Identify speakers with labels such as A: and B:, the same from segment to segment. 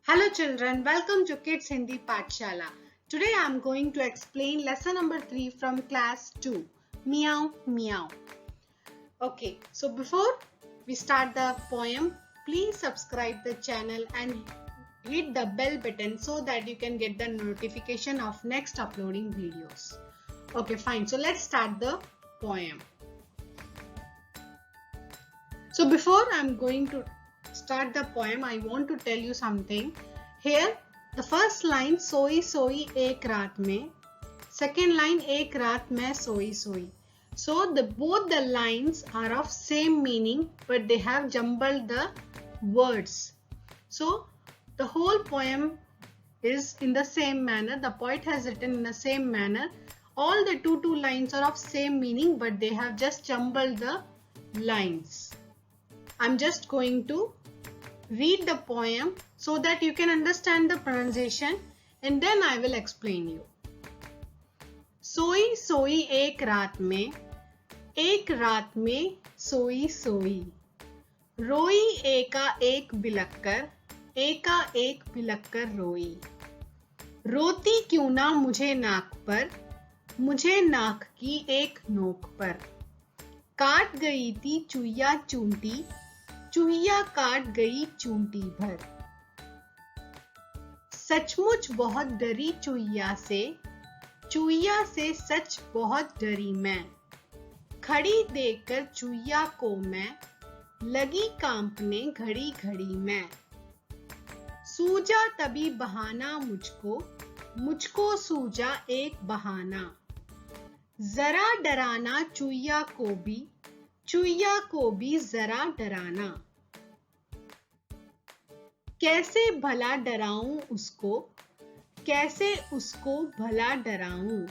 A: Hello children, welcome to Kids Hindi Pathshala. Today I am going to explain lesson number 3 from class 2, Meow Meow. Okay, so before we start the poem, please subscribe the channel and hit the bell button so that you can get the notification of next uploading videos. Okay, fine. So let's start the poem. So before I am going to start the poem, I want to tell you something. Here, the first line सोई सोई एक रात में, second line एक रात में सोई सोई. So both the lines are of same meaning, but they have jumbled the words. So the whole poem is in the same manner. The poet has written in the same manner. All the two lines are of same meaning, but they have just jumbled the lines. I'm just going to read the poem so that you can understand the pronunciation and then I will explain you. सोई सोई एक रात में सोई सोई, रोई एका एक बिलककर रोई, रोती क्यों ना मुझे नाक की एक नोक पर, काट गई थी चुहिया काट गई चूंटी भर, सचमुच बहुत डरी चुहिया से सच बहुत डरी मैं, खड़ी देखकर चुहिया को मैं, लगी कांपने घड़ी घड़ी मैं, सूझा तभी बहाना मुझको सूझा एक बहाना, जरा डराना चुहिया को भी जरा डराना, कैसे उसको भला डराऊं,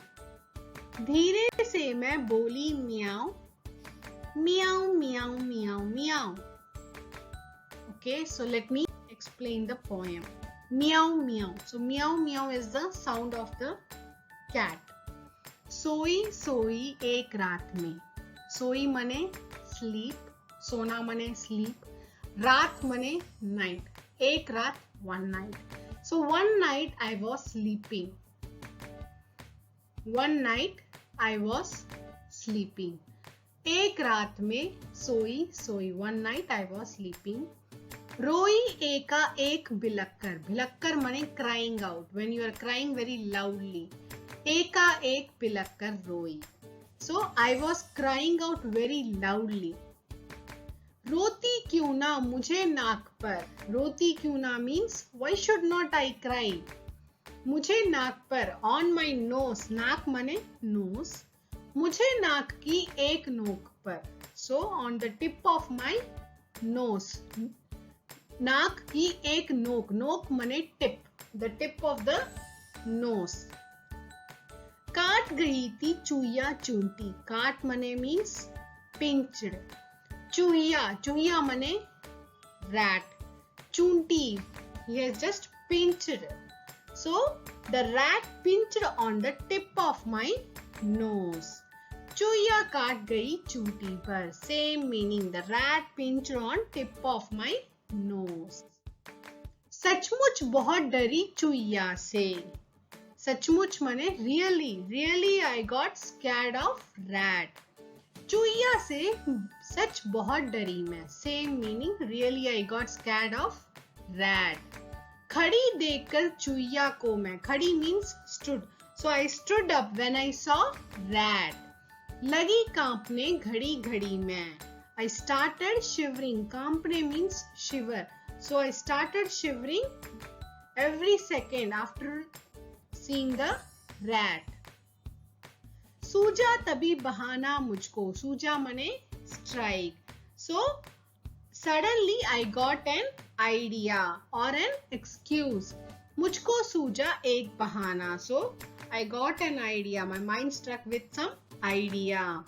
A: धीरे से मैं बोली Miao Miao Miao Miao Miao. Okay, so let me explain the poem. Meow meow. So meow meow is the sound of the cat. सोई सोई एक रात में, सोई मने sleep, सोना मने sleep, रात मने night, एक रात one night. So one night I was sleeping. एक रात में सोई, one night I was sleeping. रोई एका एक बिलक्कर मने crying out, when you are crying very loudly. एका एक बिलक्कर रोई. So I was crying out very loudly. रोती क्यों ना मुझे नाक पर, रोती क्यों ना means why should not I cry? मुझे नाक पर, on my nose, नाक मने nose, मुझे नाक की एक नोक पर, so on the tip of my nose, नाक की एक नोक मने tip, the tip of the nose, काट गई थी चुहिया चूंटी, काट मने means pinched, चुहिया मने rat, चूंटी, he has just pinched, so the rat pinched on the tip of my nose. चुहिया काट गई चूंटी पर, same meaning, the rat pinched on tip of my nose. सचमुच बहुत डरी चुहिया से, सचमुच मने really I got scared of rat. चुहिया से सच बहुत डरी मैं, same meaning, really I got scared of rat. खड़ी देखकर चुहिया को मैं, खड़ी means stood, so I stood up when I saw rat. लगी कांपने घड़ी घड़ी मैं, I started shivering, कांपने means shiver, so I started shivering every second after seeing the rat. सूझा तभी बहाना मुझको, सूझा मने strike, so suddenly I got an idea or an excuse. मुझको सूझा एक बहाना, so I got an idea, my mind struck with some idea.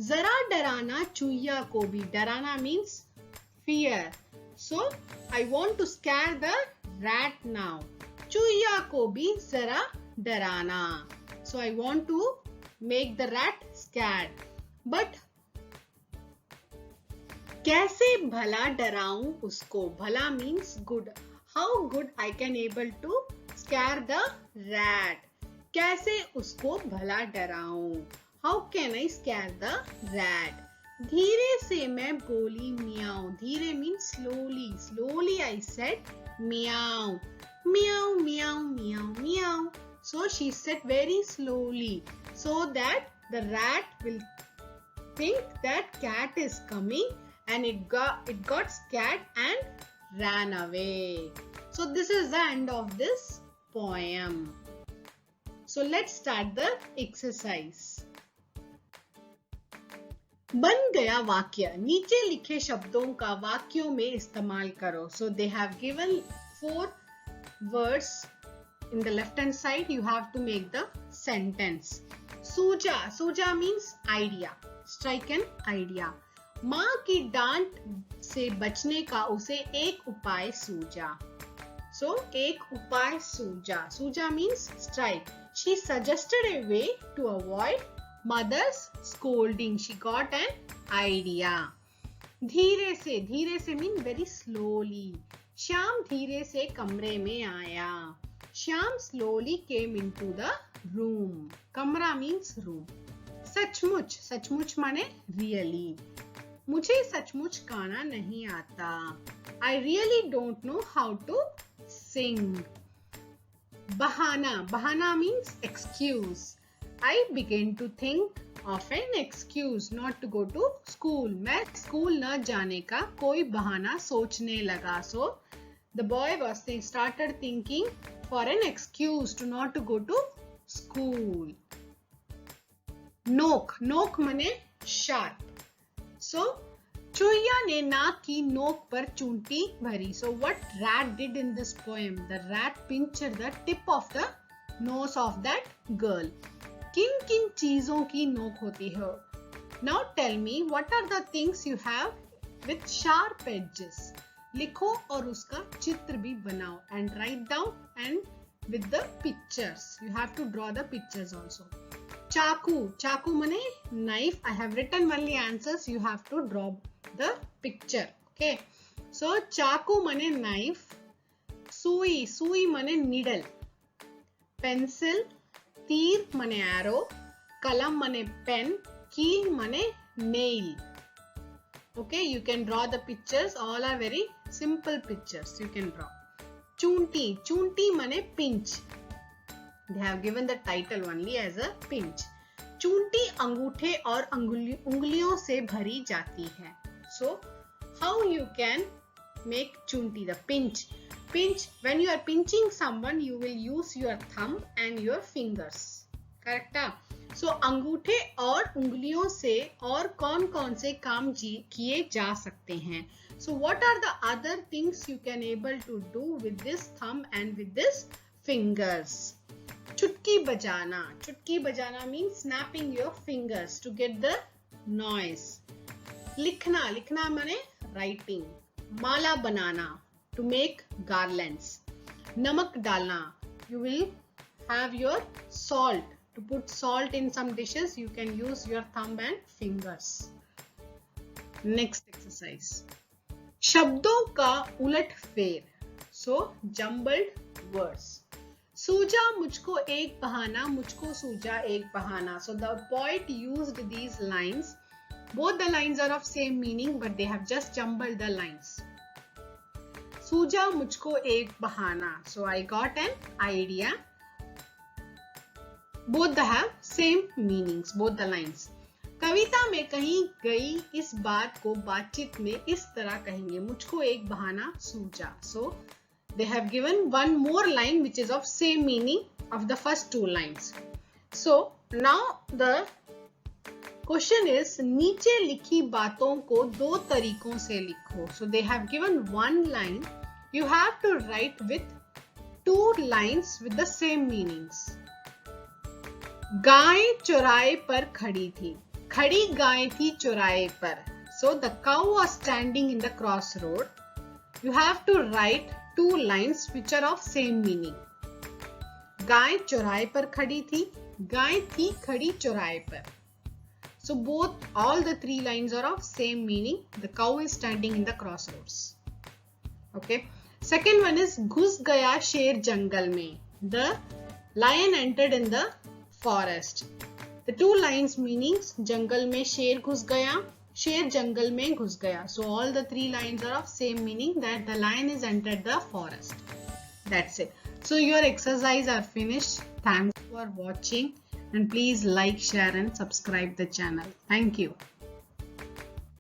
A: जरा डराना चुहिया को भी, डराना means fear, so I want to scare the rat now. चुहिया को भी जरा डराना, so I want to make the rat scared, but कैसे भला डराऊं उसको, भला means good, How good I can able to scare the rat. कैसे उसको भला डराऊं? How can I scare the rat? धीरे से मैं बोली मियाओ. धीरे means slowly. Slowly I said meow. Meow, meow, meow, meow. So she said very slowly so that the rat will think that cat is coming, and it got scared and ran away. So this is the end of this poem. So let's start the exercise. बन गया वाक्य. नीचे लिखे शब्दों का वाक्यों में इस्तेमाल करो. So they have given 4 words. In the left hand side you have to make the sentence. सूझा. सूझा means idea. Strike an idea. माँ की डांट से बचने का उसे एक उपाय सूझा. So एक उपाय सूझा. सूझा means strike. She suggested a way to avoid mother's scolding. She got an idea. धीरे से mean very slowly. श्याम धीरे से कमरे में आया. Shyam slowly came into the room. कमरा means room. सचमुच माने really. मुझे सचमुच गाना नहीं आता. I really don't know how to sing. बहाना means excuse. I began to think of an excuse not to go to school. मैं स्कूल न जाने का कोई बहाना सोचने लगा. So the boy started thinking for an excuse to not to go to school. नोक मने sharp. So चूहिया ने नाक की नोक पर चूंटी भरी. So what rat did in this poem? The rat pinched the tip of the nose of that girl. किन किन चीजों की नोक होती है? Now tell me what are the things you have with sharp edges? लिखो और उसका चित्र भी बनाओ. And write down and with the pictures. You have to draw the pictures also. चाकू मने knife. I have written only answers. You have to draw the picture. Okay. So चाकू मने knife. सुई मने needle. Pencil. तीर मने arrow. कलम मने pen. कील मने nail. Okay, you can draw the pictures. All are very simple pictures. You can draw. चूंटी मने pinch. They have given the title only as a pinch. चूंटी अंगूठे और उंगलियों से भरी जाती है. So how you can make चूंटी? The pinch. When you are pinching someone, you will use your thumb and your fingers. Correct? So अंगूठे और उंगलियों से और कौन से काम किए जा सकते हैं? So what are the other things you can able to do with this thumb and with this fingers? चुटकी बजाना means snapping your fingers to get the noise. लिखना माने writing. Mala banana to make garlands. नमक डालना, you will have your salt. To put salt in some dishes, you can use your thumb and fingers. Next exercise. शब्दों का उलट फेर. So jumbled words. सूझा मुझको एक बहाना, मुझको सूझा एक बहाना. So the poet used these lines. Both the lines are of same meaning, but they have just jumbled the lines. सूझा मुझको एक बहाना. So I got an idea. Both have same meanings, both the lines. कविता में कहीं गई इस बात को बातचीत में इस तरह कहेंगे. मुझको एक बहाना सूझा. So they have given one more line which is of same meaning of the first two lines. So now the question is, नीचे लिखी बातों को दो तरीकों से लिखो. So they have given one line. You have to write with two lines with the same meanings. गाय चौराहे पर खड़ी थी. खड़ी गाय थी चौराहे पर. So the cow was standing in the crossroad. You have to write two lines which are of same meaning. गाय चौराहे पर खड़ी थी. गाय थी खड़ी चौराहे पर. So all the three lines are of same meaning. The cow is standing in the crossroads. Okay. Second one is घुस गया शेर जंगल में. The lion entered in the forest. The two lines meanings जंगल में शेर घुस गया, शेर जंगल में घुस गया. So all the three lines are of same meaning, that the lion is entered the forest. That's it. So your exercise are finished. Thanks for watching, and please like, share and subscribe the channel. Thank you.